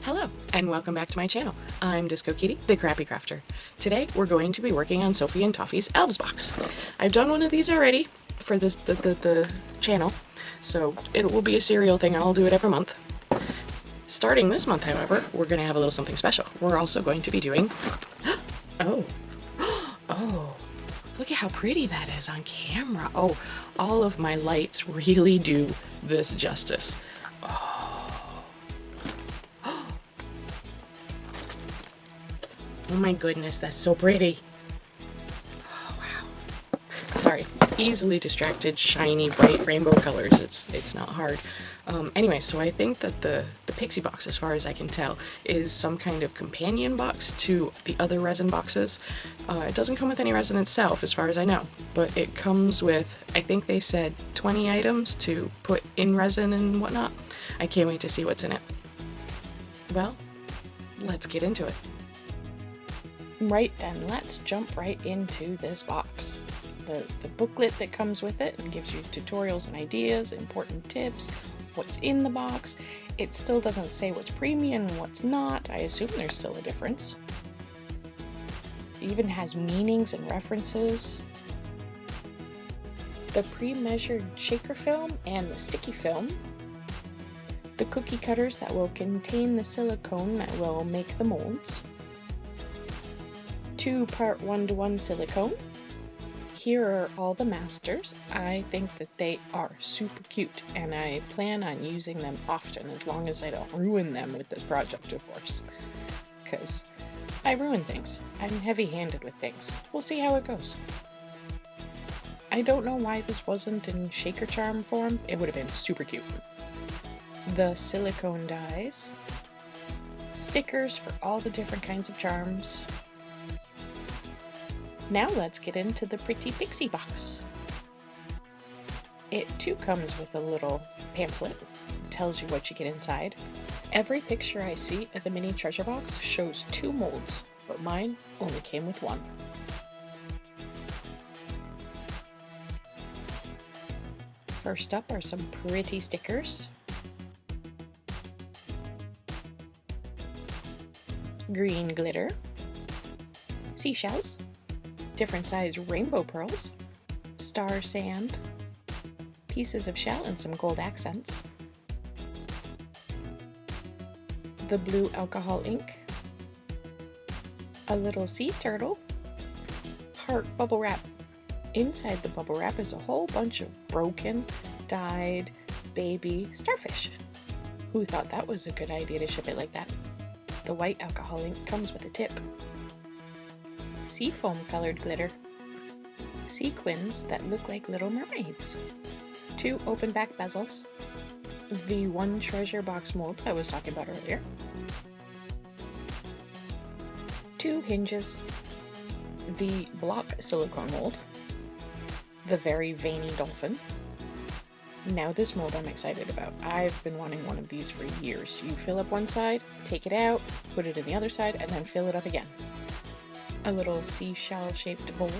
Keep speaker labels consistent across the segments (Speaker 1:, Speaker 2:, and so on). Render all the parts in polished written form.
Speaker 1: Hello, and welcome back to my channel. I'm Disco Kitty, the Crappy Crafter. Today, we're going to be working on Sophie and Toffee's Elves Box. I've done one of these already for the channel, so it will be a serial thing. I'll do it every month. Starting this month, however, we're going to have a little something special. We're also going to be doing... Oh, look at how pretty that is on camera. Oh, all of my lights really do this justice. Oh my goodness, that's so pretty. Oh, wow. Sorry, easily distracted, shiny, bright rainbow colors. It's not hard. Anyway, so I think that the Pixie Box, as far as I can tell, is some kind of companion box to the other resin boxes. It doesn't come with any resin itself, as far as I know, but it comes with, I think they said 20 items to put in resin and whatnot. I can't wait to see what's in it. Well, let's get into it. Right, and let's jump right into this box. The booklet that comes with it and gives you tutorials and ideas, important tips, what's in the box. It still doesn't say what's premium and what's not. I assume there's still a difference. It even has meanings and references. The pre-measured shaker film and the sticky film. The cookie cutters that will contain the silicone that will make the molds. 2-part 1-to-1 silicone. Here are all the masters. I think that they are super cute, and I plan on using them often, as long as I don't ruin them with this project, of course. Because I ruin things. I'm heavy-handed with things. We'll see how it goes. I don't know why this wasn't in shaker charm form. It would have been super cute. The silicone dies. Stickers for all the different kinds of charms. Now let's get into the pretty Pixie Box. It too comes with a little pamphlet. It tells you what you get inside. Every picture I see of the mini treasure box shows 2 molds, but mine only came with 1. First up are some pretty stickers. Green glitter. Seashells. Different size rainbow pearls, star sand, pieces of shell and some gold accents, the blue alcohol ink, a little sea turtle, heart bubble wrap. Inside the bubble wrap is a whole bunch of broken, dyed baby starfish. Who thought that was a good idea to ship it like that? The white alcohol ink comes with a tip. Seafoam colored glitter, sequins that look like little mermaids, 2 open back bezels, the 1 treasure box mold I was talking about earlier, 2 hinges, the block silicone mold, the very veiny dolphin. Now this mold I'm excited about. I've been wanting one of these for years. You fill up one side, take it out, put it in the other side, and then fill it up again. A little seashell-shaped bowl.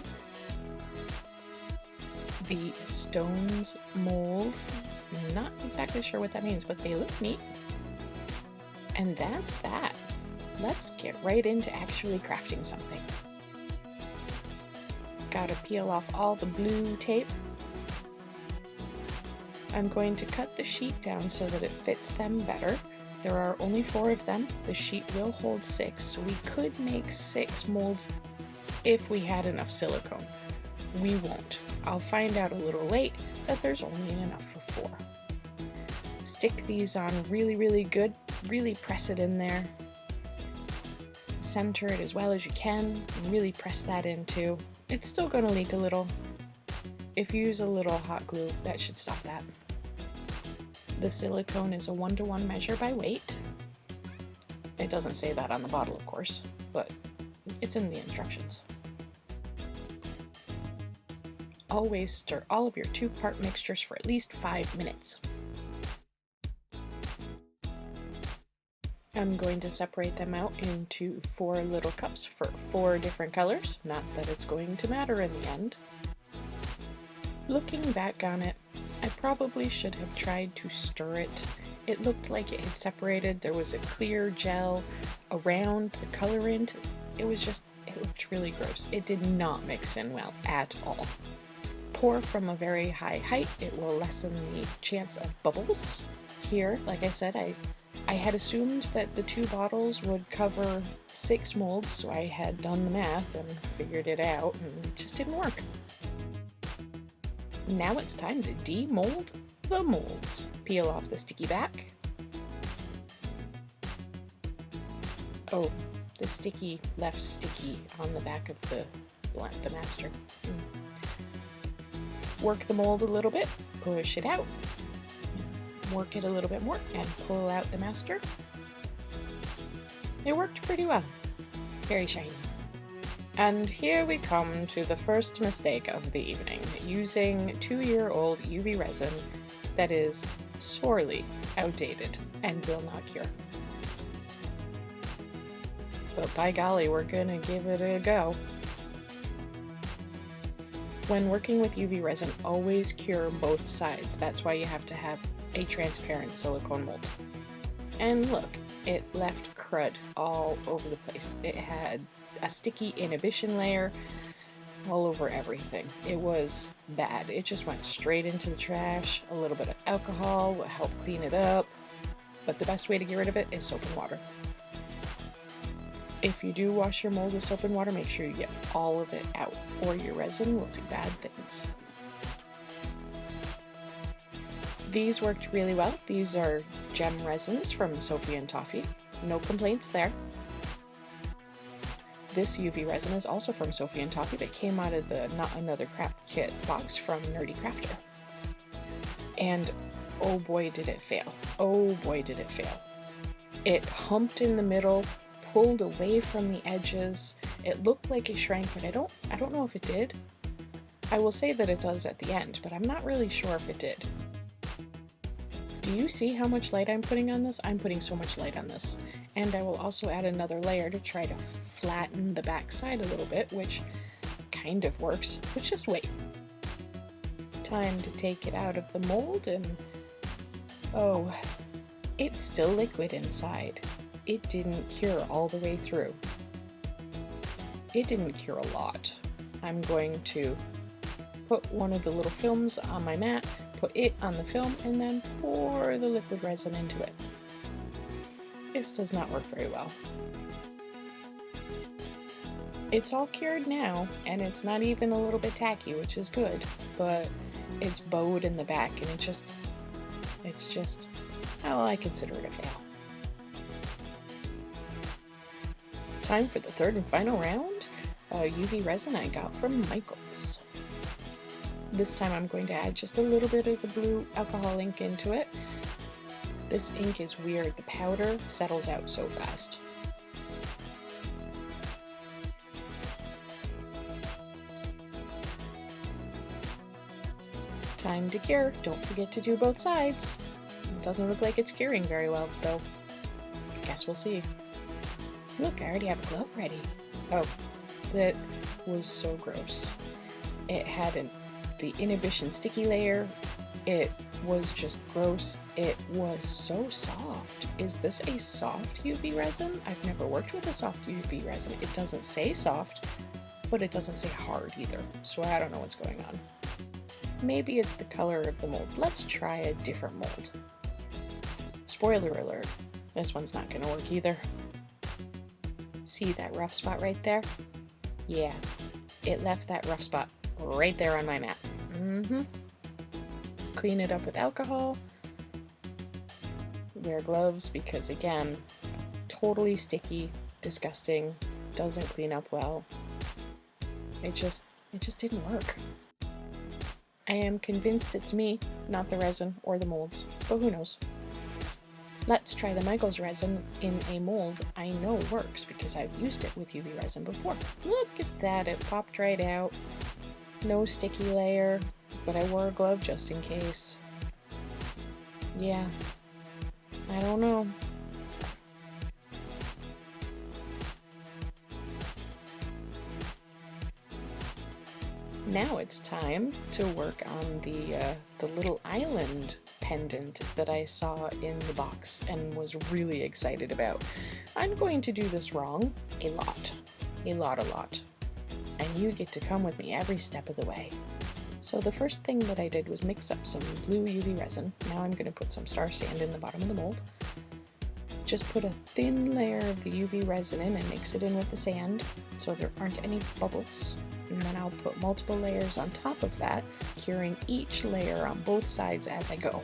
Speaker 1: The stones mold. Not exactly sure what that means, but they look neat. And that's that. Let's get right into actually crafting something. Gotta peel off all the blue tape. I'm going to cut the sheet down so that it fits them better. There are only 4 of them. The sheet will hold 6, so we could make 6 molds if we had enough silicone. We won't. I'll find out a little late that there's only enough for 4. Stick these on really, really good. Really press it in there. Center it as well as you can. Really press that in too. It's still going to leak a little. If you use a little hot glue, that should stop that. The silicone is a 1-to-1 measure by weight. It doesn't say that on the bottle, of course, but it's in the instructions. Always stir all of your 2-part mixtures for at least 5 minutes. I'm going to separate them out into 4 little cups for 4 different colors. Not that it's going to matter in the end. Looking back on it, I probably should have tried to stir it It looked like it had separated. There was a clear gel around the colorant. It looked really gross. It did not mix in well at all. Pour from a very high height. It will lessen the chance of bubbles. Here, like I said, I had assumed that the 2 bottles would cover 6 molds, so I had done the math and figured it out, and it just didn't work. Now it's time to demold the molds. Peel off the sticky back. Oh, the sticky left sticky on the back of the master. Work the mold a little bit, push it out, work it a little bit more, and pull out the master. It worked pretty well. Very shiny. And here we come to the first mistake of the evening, using 2-year-old UV resin that is sorely outdated and will not cure. But by golly, we're gonna give it a go. When working with UV resin, always cure both sides. That's why you have to have a transparent silicone mold. And look, it left crud all over the place. It had a sticky inhibition layer all over everything. It was bad. It just went straight into the trash. A little bit of alcohol will help clean it up, but the best way to get rid of it is soap and water. If you do wash your mold with soap and water, make sure you get all of it out, or your resin will do bad things. These worked really well. These are gem resins from Sophie and Toffee. No complaints there. This UV resin is also from Sophie and Toffee that came out of the Not Another Crap Kit box from Nerdy Crafter. And oh boy did it fail. Oh boy did it fail. It humped in the middle, pulled away from the edges. It looked like it shrank, but I don't know if it did. I will say that it does at the end, but I'm not really sure if it did. Do you see how much light I'm putting on this? I'm putting so much light on this. And I will also add another layer to try to flatten the back side a little bit, which kind of works, but just wait. Time to take it out of the mold, and oh, it's still liquid inside. It didn't cure all the way through. It didn't cure a lot. I'm going to put one of the little films on my mat, put it on the film, and then pour the liquid resin into it. This does not work very well. It's all cured now, and it's not even a little bit tacky, which is good, but it's bowed in the back, and it's just, well, I consider it a fail. Time for the third and final round, UV resin I got from Michaels. This time I'm going to add just a little bit of the blue alcohol ink into it. This ink is weird, the powder settles out so fast. Time to cure. Don't forget to do both sides. It doesn't look like it's curing very well, though. Guess we'll see. Look, I already have a glove ready. Oh, that was so gross. It had the inhibition sticky layer. It was just gross. It was so soft. Is this a soft UV resin? I've never worked with a soft UV resin. It doesn't say soft, but it doesn't say hard either. So I don't know what's going on. Maybe it's the color of the mold. Let's try a different mold. Spoiler alert, this one's not gonna work either. See that rough spot right there? Yeah, it left that rough spot right there on my mat. Clean it up with alcohol. Wear gloves because, again, totally sticky, disgusting, doesn't clean up well. It just didn't work. I am convinced it's me, not the resin or the molds, but who knows. Let's try the Michaels resin in a mold I know works because I've used it with UV resin before. Look at that, it popped right out. No sticky layer, but I wore a glove just in case. Yeah, I don't know. Now it's time to work on the little island pendant that I saw in the box and was really excited about. I'm going to do this wrong a lot. A lot. And you get to come with me every step of the way. So the first thing that I did was mix up some blue UV resin. Now I'm going to put some star sand in the bottom of the mold. Just put a thin layer of the UV resin in and mix it in with the sand so there aren't any bubbles. And then I'll put multiple layers on top of that, curing each layer on both sides as I go.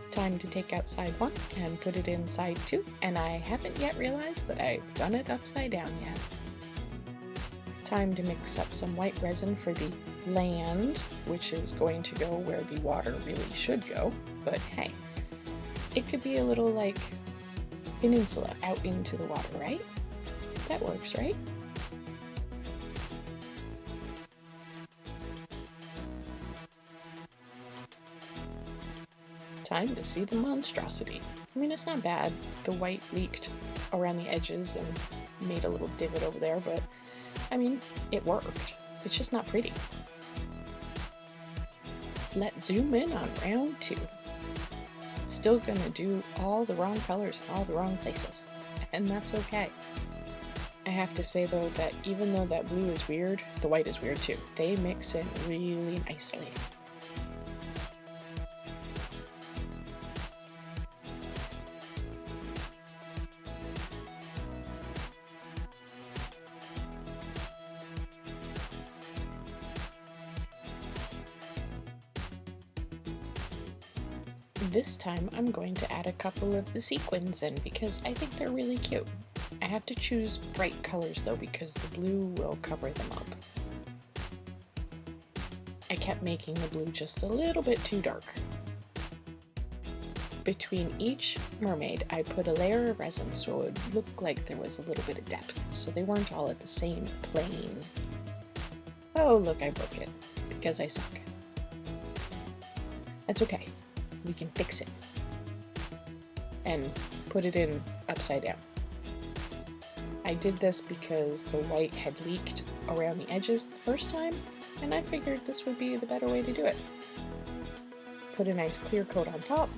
Speaker 1: Time to take out side 1 and put it in side 2, and I haven't yet realized that I've done it upside down yet. Time to mix up some white resin for the land, which is going to go where the water really should go, but hey, it could be a little like peninsula out into the water, right? That works, right? Time to see the monstrosity. I mean, it's not bad. The white leaked around the edges and made a little divot over there, but I mean, it worked. It's just not pretty. Let's zoom in on round 2. Still gonna do all the wrong colors in all the wrong places, and that's okay. I have to say though that even though that blue is weird, the white is weird too. They mix in really nicely. This time I'm going to add a couple of the sequins in because I think they're really cute. I have to choose bright colors though because the blue will cover them up. I kept making the blue just a little bit too dark. Between each mermaid I put a layer of resin so it would look like there was a little bit of depth, so they weren't all at the same plane. Oh look, I broke it because I suck. That's okay. We can fix it and put it in upside down. I did this because the white had leaked around the edges the first time, and I figured this would be the better way to do it. Put a nice clear coat on top,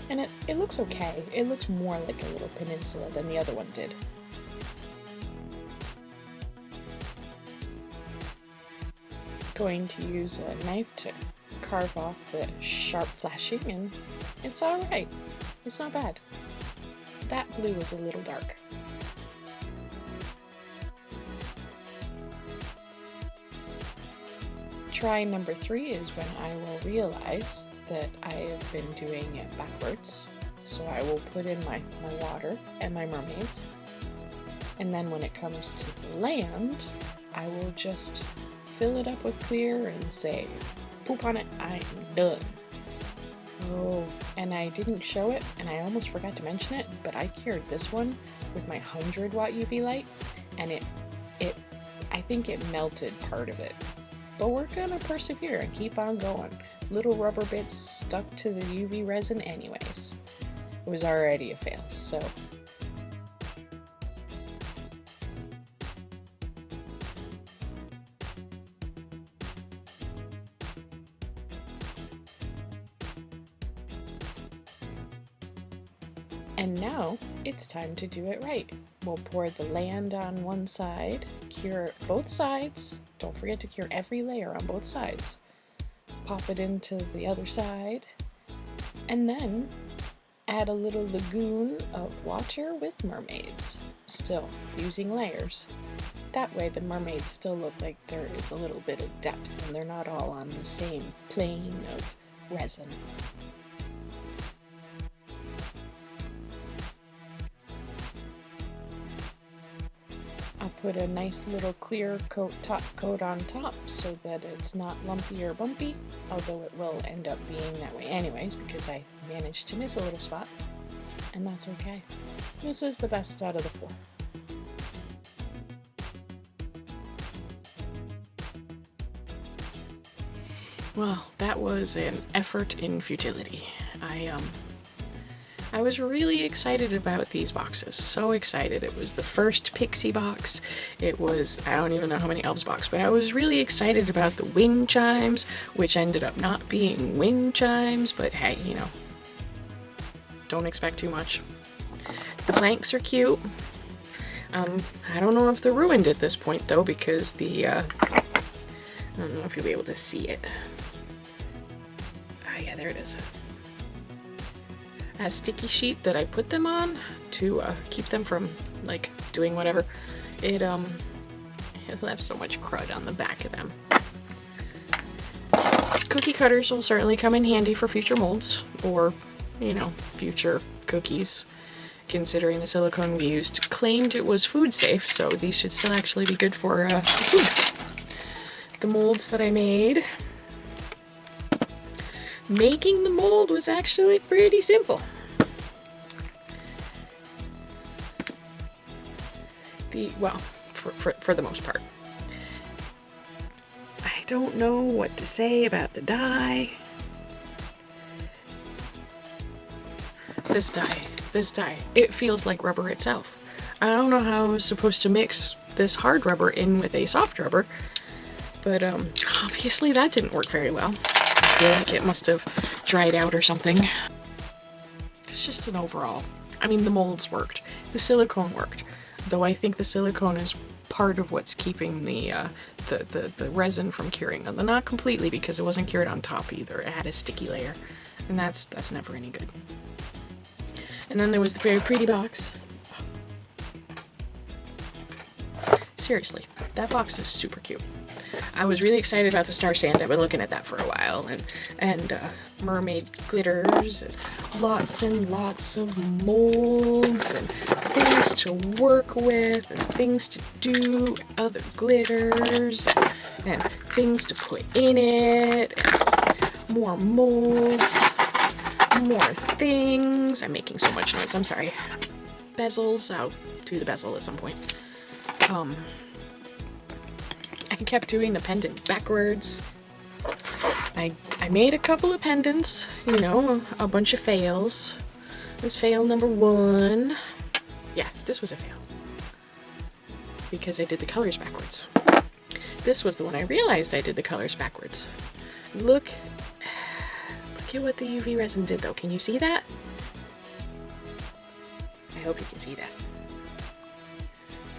Speaker 1: and it looks okay. It looks more like a little peninsula than the other one did. Going to use a knife to carve off the sharp flashing, and it's alright. It's not bad. That blue is a little dark. Try number 3 is when I will realize that I have been doing it backwards. So I will put in my water and my mermaids, and then when it comes to the land, I will just fill it up with clear and say, poop on it, I'm done. Oh, and I didn't show it, and I almost forgot to mention it, but I cured this one with my 100 watt UV light, and I think it melted part of it. But we're gonna persevere and keep on going. Little rubber bits stuck to the UV resin anyways. It was already a fail, so. And now it's time to do it right. We'll pour the land on one side, cure both sides. Don't forget to cure every layer on both sides. Pop it into the other side, and then add a little lagoon of water with mermaids, still using layers. That way the mermaids still look like there is a little bit of depth and they're not all on the same plane of resin. I'll put a nice little clear top coat on top so that it's not lumpy or bumpy, although it will end up being that way anyways because I managed to miss a little spot, and that's okay. This is the best out of the 4. Well, that was an effort in futility. I was really excited about these boxes. So excited. It was the first Pixie Box. It was, I don't even know how many Elves Box, but I was really excited about the wind chimes, which ended up not being wind chimes, but hey, you know, don't expect too much. The blanks are cute. I don't know if they're ruined at this point though, because the, I don't know if you'll be able to see it. Ah, yeah, there it is. A sticky sheet that I put them on to keep them from like doing whatever. It left so much crud on the back of them. Cookie cutters will certainly come in handy for future molds, or you know, future cookies, considering the silicone we used claimed it was food safe, so these should still actually be good for food. The molds that I made. Making the mold was actually pretty simple. Well, for the most part. I don't know what to say about the dye. This dye, it feels like rubber itself. I don't know how I was supposed to mix this hard rubber in with a soft rubber, but obviously that didn't work very well. I feel like it must have dried out or something. It's just an overall. I mean, the molds worked. The silicone worked. Though I think the silicone is part of what's keeping the resin from curing. Not completely, because it wasn't cured on top either. It had a sticky layer, and that's never any good. And then there was the very pretty box. Seriously, that box is super cute. I was really excited about the star sand. I've been looking at that for a while, and mermaid glitters, and lots of molds, and things to work with, and things to do, other glitters, and things to put in it, and more molds, more things. I'm making so much noise, I'm sorry. Bezels, I'll do the bezel at some point. I kept doing the pendant backwards. I made a couple of pendants, you know, a bunch of fails. This fail number 1. Yeah, this was a fail, because I did the colors backwards. This was the one I realized I did the colors backwards. Look at what the UV resin did though. Can you see that? I hope you can see that.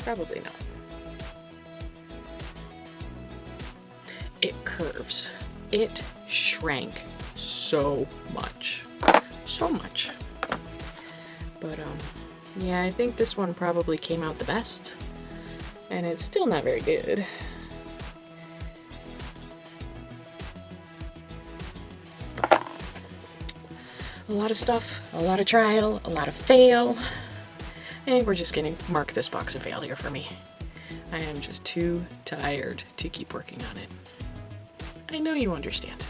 Speaker 1: Probably not. It curves. It shrank so much. So much. But yeah, I think this one probably came out the best. And it's still not very good. A lot of stuff, a lot of trial, a lot of fail. And we're just gonna mark this box a failure for me. I am just too tired to keep working on it. I know you understand.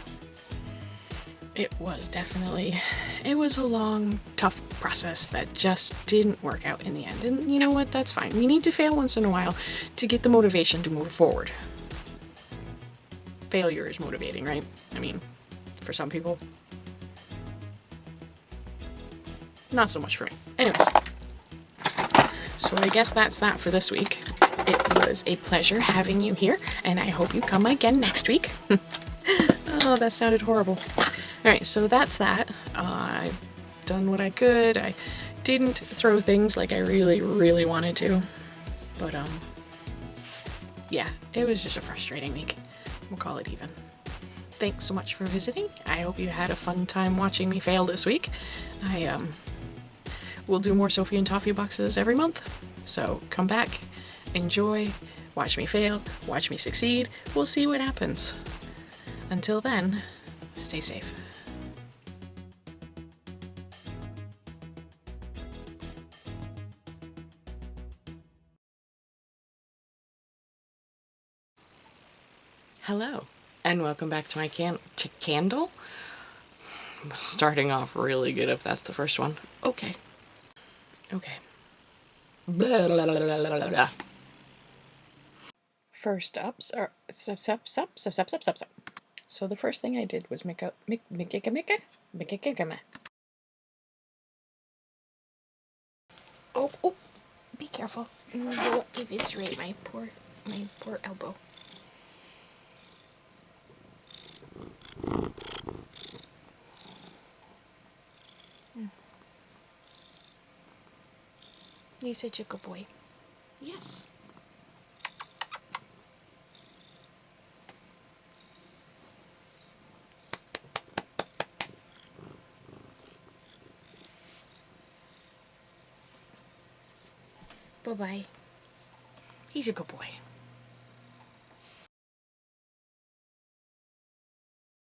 Speaker 1: It was a long, tough process that just didn't work out in the end. And you know what? That's fine. We need to fail once in a while to get the motivation to move forward. Failure is motivating, right? I mean, for some people. Not so much for me. Anyways. So I guess that's that for this week. It was a pleasure having you here, and I hope you come again next week. Oh, that sounded horrible. Alright, so that's that. I've done what I could. I didn't throw things like I really wanted to. But, yeah, it was just a frustrating week. We'll call it even. Thanks so much for visiting. I hope you had a fun time watching me fail this week. We'll do more Sophie and Toffee boxes every month. So come back, enjoy, watch me fail, watch me succeed. We'll see what happens. Until then, stay safe. Hello, and welcome back to my candle. Starting off really good if that's the first one. Okay. Blah, blah, blah, blah, blah, blah. First up, so the first thing I did was make a
Speaker 2: Oh, be careful. Don't eviscerate my poor elbow. You're such a good boy.
Speaker 1: Yes.
Speaker 2: Bye-bye.
Speaker 1: He's a good boy.